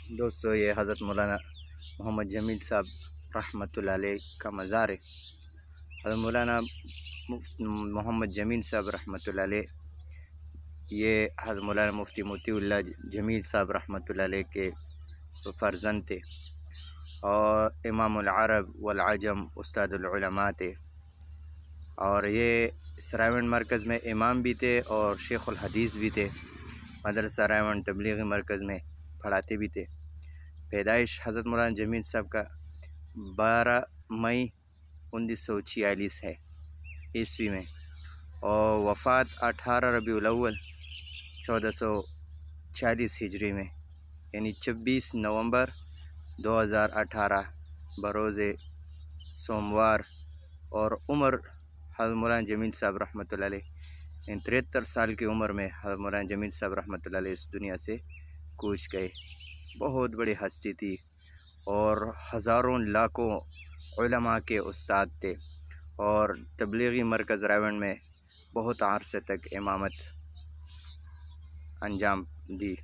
دوستو یہ حضرت مولانا محمد جمیل صاحب رحمۃ اللہ علیہ کا مزار ہے۔ حضرت مولانا محمد جمیل صاحب رحمۃ اللہ علیہ یہ حضرت مولانا مفتی موتی اللہ جمیل صاحب رحمۃ اللہ علیہ کے فرزند تھے اور امام العرب والعجم استاد العلماء تھے، اور یہ رائیونڈ مرکز میں امام بھی تھے اور شیخ الحدیث بھی تھے۔ مدرسہ رائیونڈ تبلیغی مرکز میں پڑھاتے بھی تھے۔ پیدائش حضرت مولانا جمیل صاحب کا 12 مئی 1946 ہے عیسوی میں، اور وفات 18 ربیع الاول 1440 ہجری میں، یعنی 26 نومبر 2018 بروز سوموار۔ اور عمر حضرت مولانا جمیل صاحب رحمۃ اللہ علیہ 73 سال کی عمر میں حضرت مولانا جمیل صاحب رحمۃ اللہ علیہ اس دنیا سے کوچ گئے۔ بہت بڑی ہستی تھی اور ہزاروں لاکھوں علماء کے استاد تھے، اور تبلیغی مرکز رائیونڈ میں بہت عرصے تک امامت انجام دی۔